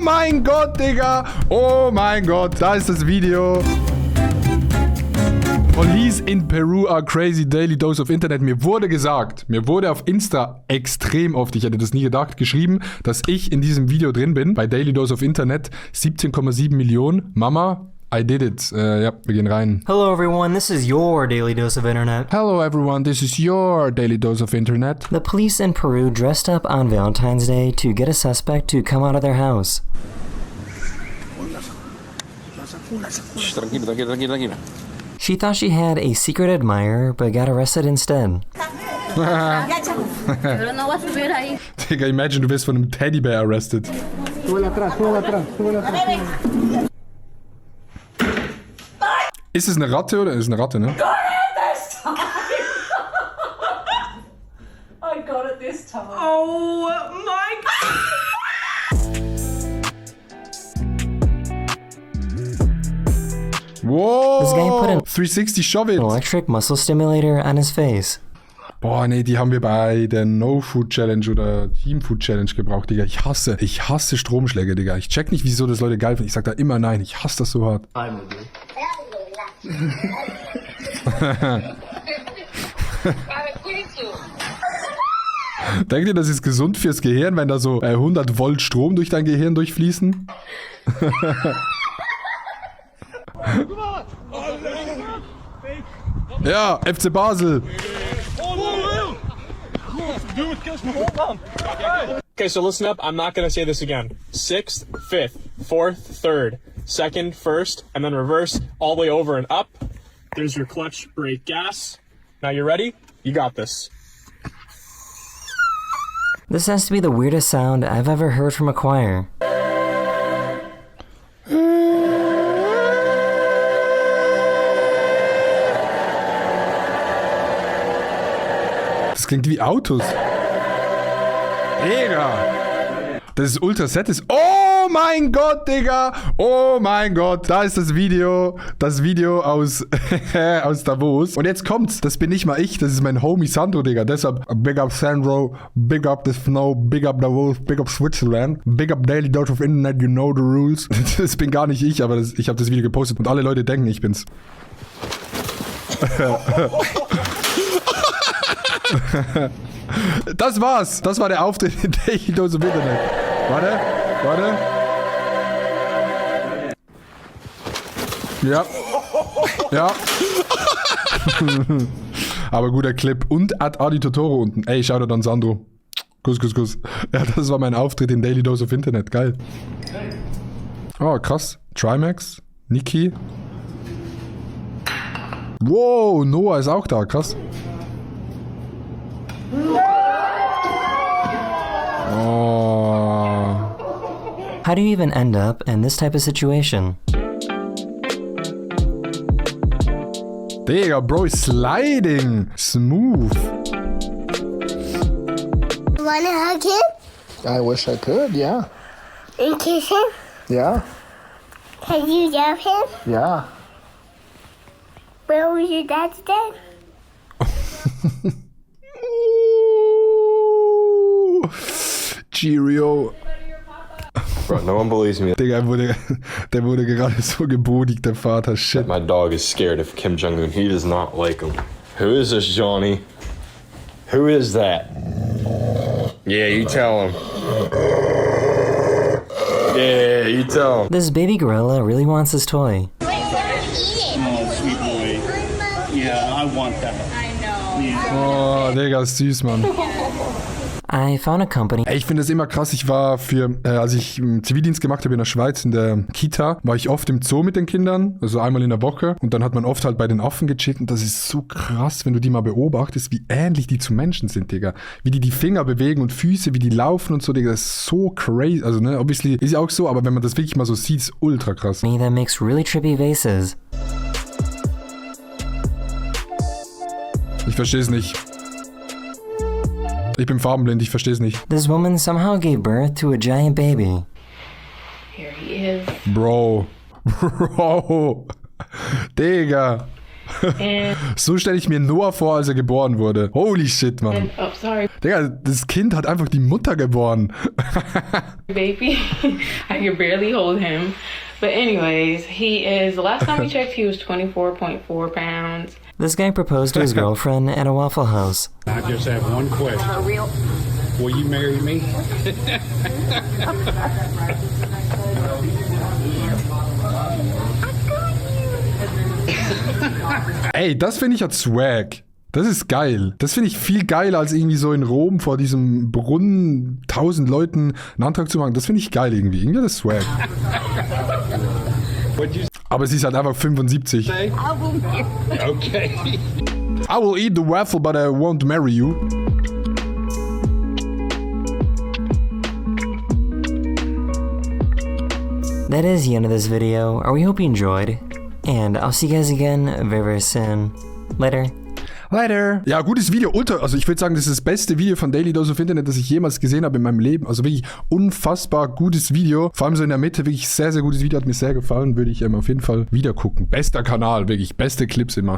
mein Gott, Digga. Oh mein Gott, da ist das Video. Police in Peru are crazy, daily dose of Internet. Mir wurde auf Insta extrem oft, ich hätte das nie gedacht, geschrieben, dass ich in diesem Video drin bin, bei Daily Dose of Internet, 17,7 Millionen. Mama, I did it. Ja, wir gehen rein. Hello everyone, this is your Daily Dose of Internet. Hello everyone, this is your Daily Dose of Internet. The police in Peru dressed up on Valentine's Day to get a suspect to come out of their house. Tranquila. She thought she had a secret admirer, but got arrested instead. Digga, imagine, du wirst von einem Teddybär arrested. Ist es eine Ratte oder? Ist eine Ratte, ne? I got it this time. Oh my god! Wow! This guy put an 360 Shove It! electric muscle stimulator on his face. Boah, nee, die haben wir bei der No-Food-Challenge oder Team-Food-Challenge gebraucht, Digga. Ich hasse Stromschläge, Digga. Ich check nicht, wieso das Leute geil finden. Ich sag da immer nein. Ich hasse das so hart. Denkt ihr, das ist gesund fürs Gehirn, wenn da so 100 Volt Strom durch dein Gehirn durchfließen? Ja, FC Basel. Okay, so listen up. I'm not gonna say this again. 6th, 5th, 4th, 3rd, 2nd, 1st, and then reverse all the way over and up. There's your clutch, brake, gas. Now you ready? You got this. This has to be the weirdest sound I've ever heard from a choir. Das klingt wie Autos. Digga. Das ist ultra set ist. Oh mein Gott, Digga. Oh mein Gott. Da ist das Video. Das Video aus, aus Davos. Und jetzt kommt's. Das bin nicht mal ich. Das ist mein Homie Sandro, Digga. Deshalb big up Sandro. Big up the Snow. Big up Davos. Big up Switzerland. Big up Daily Dose of Internet. You know the rules. Das bin gar nicht ich, aber ich habe das Video gepostet. Und alle Leute denken, ich bin's. Das war's. Das war der Auftritt in Daily Dose of Internet. Warte. Ja. Aber guter Clip. Und adi.totoro unten. Ey, schau dir dann Sandro. Kuss. Ja, das war mein Auftritt in Daily Dose of Internet. Geil. Oh, krass. Trimax. Niki. Wow, Noah ist auch da. Krass. Oh. How do you even end up in this type of situation? Digga, Bro is sliding. Smooth. Wanna hug him? I wish I could, yeah. And kiss him? Yeah. Can you love him? Yeah. Where was your dad today? Cheerio. Bro, no one believes me. Digga, der wurde gerade so gebodigt, der Vater. Shit. My dog is scared of Kim Jong-un. He does not like him. Who is this, Johnny? Who is that? Yeah, you tell him. Yeah, you tell him. This baby gorilla really wants his toy. Wait, Oh, sweet boy. Yeah, I want that. I know. Oh, Digga, ist süß, Mann. I found a company. Ey, ich finde das immer krass. Ich war als ich Zivildienst gemacht habe in der Schweiz, in der Kita, war ich oft im Zoo mit den Kindern, also einmal in der Woche. Und dann hat man oft halt bei den Affen gechillt. Und das ist so krass, wenn du die mal beobachtest, wie ähnlich die zu Menschen sind, Digga. Wie die Finger bewegen und Füße, wie die laufen und so, Digga. Das ist so crazy. Also, ne, obviously ist ja auch so, aber wenn man das wirklich mal so sieht, ist ultra krass. That makes really trippy vases. Ich verstehe es nicht. Ich bin farbenblind, ich verstehe es nicht. This woman somehow gave birth to a giant baby. Here he is. Bro. Digga. So stelle ich mir Noah vor, als er geboren wurde. Holy shit, Mann. Oh, sorry, Digga, das Kind hat einfach die Mutter geboren. baby. I can barely hold him. But anyways, he is, the last time we checked, he was 24.4 pounds. This guy proposed to his girlfriend at a Waffle House. I just have one question. Will you marry me? Ey, das finde ich ja Swag. Das ist geil. Das finde ich viel geiler, als irgendwie so in Rom vor diesem Brunnen 1000 Leuten einen Antrag zu machen. Das finde ich geil irgendwie. Irgendwie das Swag. Aber sie ist halt einfach 75. Okay. I will eat the waffle, but I won't marry you. That is the end of this video. We hope you enjoyed. And I'll see you guys again very, very soon. Later. Later. Ja, gutes Video. Also ich würde sagen, das ist das beste Video von Daily Dose of Internet, das ich jemals gesehen habe in meinem Leben. Also wirklich unfassbar gutes Video. Vor allem so in der Mitte, wirklich sehr, sehr gutes Video. Hat mir sehr gefallen. Würde ich auf jeden Fall wieder gucken. Bester Kanal, wirklich. Beste Clips immer.